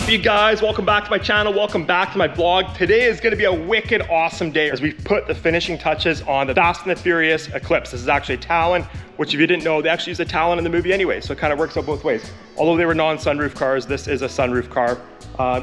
up, you guys? Welcome back to my channel. Welcome back to my vlog. Today is gonna be a wicked awesome day as we put the finishing touches on the Fast and the Furious Eclipse. This is actually a Talon, which if you didn't know, they actually used a Talon in the movie anyway, so it kind of works out both ways. Although they were non-sunroof cars, this is a sunroof car.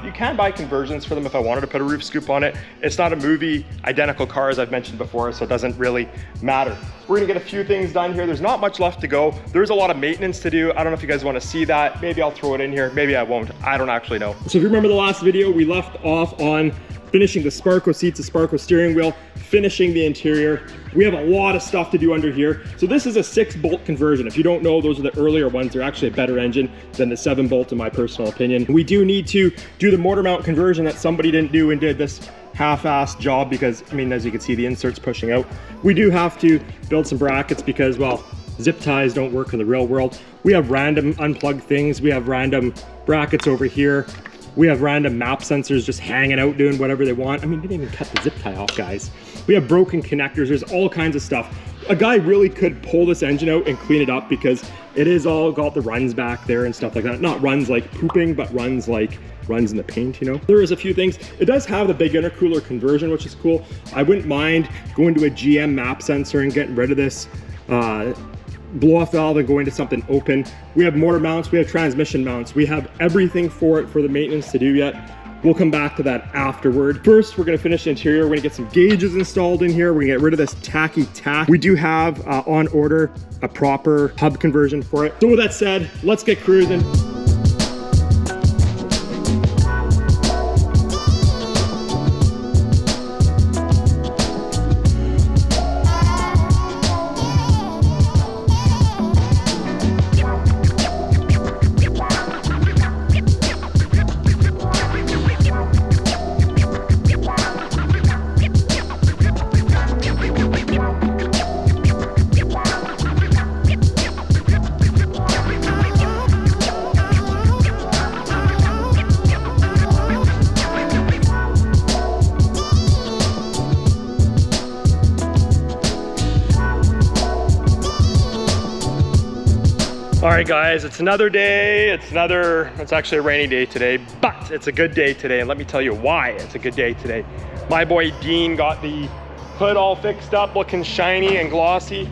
You can buy conversions for them if I wanted to put a roof scoop on it. It's not a movie identical car as I've mentioned before, so it doesn't really matter. We're gonna get a few things done here. There's not much left to go. There's a lot of maintenance to do. I don't know if you guys wanna see that. Maybe I'll throw it in here. Maybe I won't. I don't actually know. So if you remember the last video, we left off on finishing the Sparco seats, the Sparco steering wheel, finishing the interior. We have a lot of stuff to do under here. So this is a 6-bolt conversion. If you don't know, those are the earlier ones. They're actually a better engine than the 7-bolt in my personal opinion. We do need to do the mortar mount conversion that somebody didn't do and did this half-assed job because, I mean, as you can see, the insert's pushing out. We do have to build some brackets because, well, zip ties don't work in the real world. We have random unplugged things. We have random brackets over here. We have random map sensors just hanging out doing whatever they want. I mean, they didn't even cut the zip tie off, guys. We have broken connectors. There's all kinds of stuff. A guy really could pull this engine out and clean it up because it is all got the runs back there and stuff like that. Not runs like pooping, but runs like runs in the paint, you know? There is a few things. It does have the big intercooler conversion, which is cool. I wouldn't mind going to a GM map sensor and getting rid of this blow-off valve and going to something open. We have motor mounts, we have transmission mounts. We have everything for it for the maintenance to do yet. We'll come back to that afterward. First, we're gonna finish the interior. We're gonna get some gauges installed in here. We're gonna get rid of this tacky tack. We do have on order a proper hub conversion for it. So with that said, let's get cruising. All right, guys, it's another day. It's actually a rainy day today, but it's a good day today. And let me tell you why it's a good day today. My boy Dean got the hood all fixed up, looking shiny and glossy.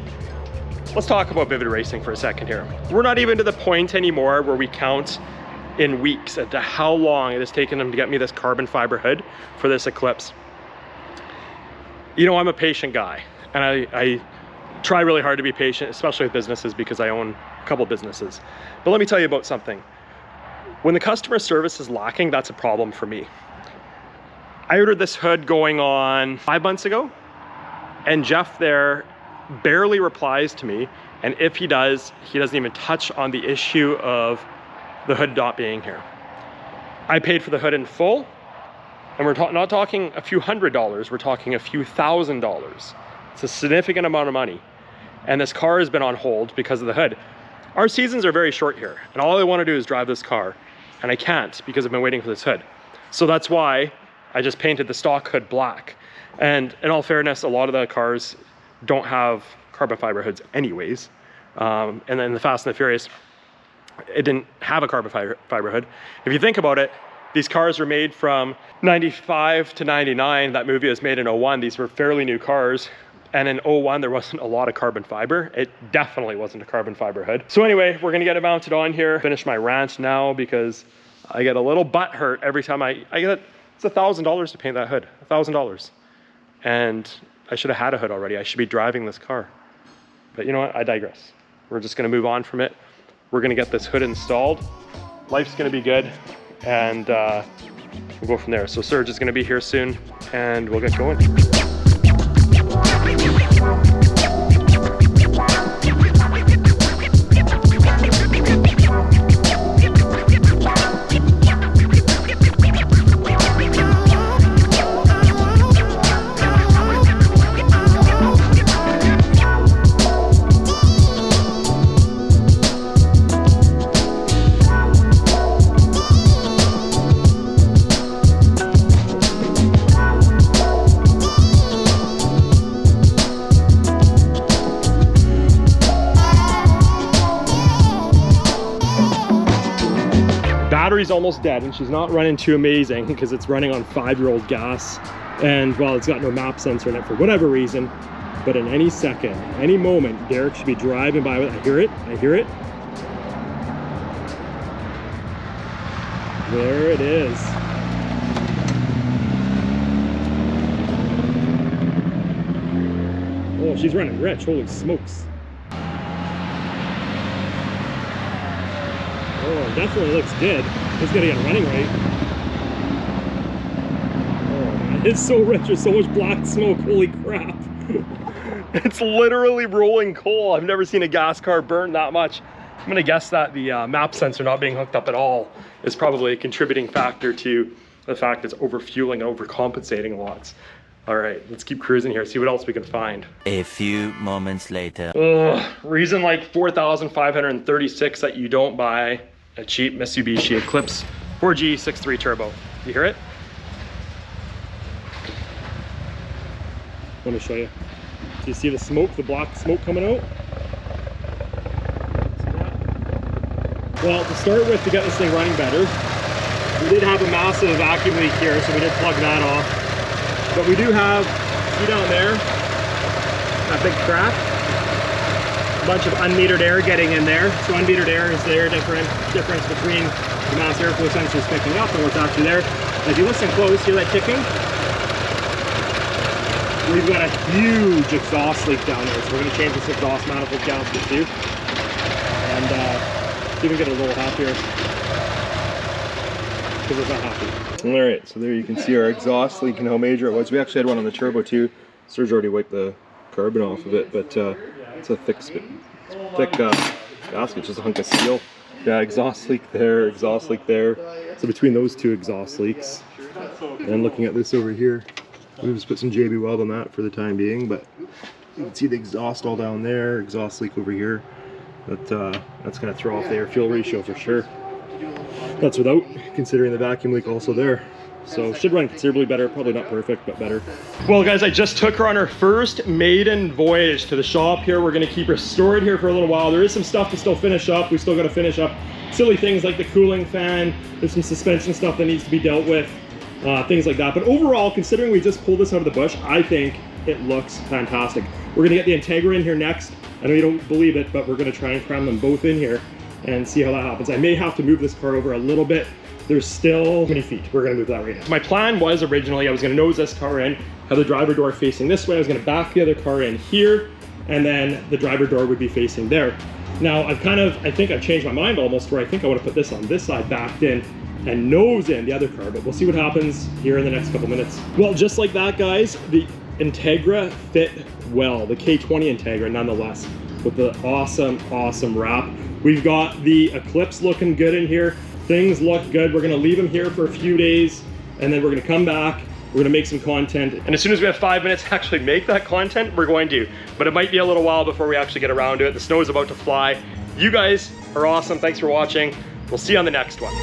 Let's talk about Vivid Racing for a second here. We're not even to the point anymore where we count in weeks as to how long it has taken them to get me this carbon fiber hood for this Eclipse. You know, I'm a patient guy, and I try really hard to be patient, especially with businesses because I own a couple businesses. But let me tell you about something. When the customer service is lacking, that's a problem for me. I ordered this hood going on 5 months ago, and Jeff there barely replies to me. And if he does, he doesn't even touch on the issue of the hood not being here. I paid for the hood in full, and we're not talking a few $100s, we're talking a few $1,000s. It's a significant amount of money. And this car has been on hold because of the hood. Our seasons are very short here, and all I want to do is drive this car, and I can't because I've been waiting for this hood. So that's why I just painted the stock hood black. And in all fairness, a lot of the cars don't have carbon fiber hoods anyways. And then the Fast and the Furious, it didn't have a carbon fiber hood. If you think about it, these cars were made from 95 to 99. That movie was made in 01. These were fairly new cars. And in 01, there wasn't a lot of carbon fiber. It definitely wasn't a carbon fiber hood. So anyway, we're gonna get it mounted on here. Finish my Rant now because I get a little butt hurt every time I get, it's $1,000 to paint that hood, $1,000. And I should have had a hood already. I should be driving this car. But you know what, I digress. We're just gonna move on from it. We're gonna get this hood installed. Life's gonna be good. And we'll go from there. So Serge is gonna be here soon and we'll get going. battery's almost dead, and she's not running too amazing because it's running on 5-year-old gas. And well, it's got no map sensor in it for whatever reason. But in any second, any moment, Derek should be driving by with, I hear it, I hear it. There it is. Oh, she's running rich, holy smokes. Oh, definitely looks good. Just gotta get it running right. Oh man, it's so rich, there's so much black smoke, holy crap. It's literally rolling coal. I've never seen a gas car burn that much. I'm gonna guess that the map sensor not being hooked up at all is probably a contributing factor to the fact it's overfueling and overcompensating lots. All right, let's keep cruising here, see what else we can find. A few moments later. Ugh, reason like 4,536 that you don't buy a cheap Mitsubishi Eclipse 4G 6.3 turbo. You hear it? Let me show you. Do you see the smoke, the black smoke coming out? Well, to start with, to get this thing running better, we did have a massive vacuum leak here, so we did plug that off. But we do have, see down there, that big crack? A bunch of unmetered air getting in there. So unmetered air is the air difference between the mass airflow sensors picking up and what's actually there. If you listen close, hear that ticking? We've got a huge exhaust leak down there, so we're going to change this exhaust manifold gasket too. And see if we can get a little happier, because it's not happy. All right, so there you can see our exhaust leak and how major it was. We actually had one on the turbo too. Serge already wiped the carbon off of it, but it's a thick gasket, just a hunk of steel. Yeah, exhaust leak there. So between those two exhaust leaks, and looking at this over here, we just put some JB Weld on that for the time being, but you can see the exhaust all down there, exhaust leak over here. That's going to throw off the air fuel ratio for sure. That's without considering the vacuum leak also there. So should run considerably better, probably not perfect, but better. Well guys, I just took her on her first maiden voyage to the shop here. We're going to keep her stored here for a little while. There is some stuff to still finish up. We still got to finish up silly things like the cooling fan. There's some suspension stuff that needs to be dealt with. Things like that. But overall, considering we just pulled this out of the bush, I think it looks fantastic. We're gonna get the Integra in here next. I know you don't believe it, but we're gonna try and cram them both in here and see how that happens. I may have to move this car over a little bit. There's still many feet. We're gonna move that right now. My plan was originally, I was gonna nose this car in, have the driver door facing this way. I was gonna back the other car in here, and then the driver door would be facing there. Now, I think I've changed my mind almost, where I think I wanna put this on this side backed in and nose in the other car, but we'll see what happens here in the next couple minutes. Well, just like that, guys, the Integra fit well, the K20 Integra nonetheless, with the awesome wrap. We've got the Eclipse looking good in here. Things look good. We're gonna leave them here for a few days, and then we're gonna come back, we're gonna make some content. And as soon as we have 5 minutes to actually make that content, we're going to. But it might be a little while before we actually get around to it. The snow is about to fly. You guys are awesome. Thanks for watching. We'll see you on the next one.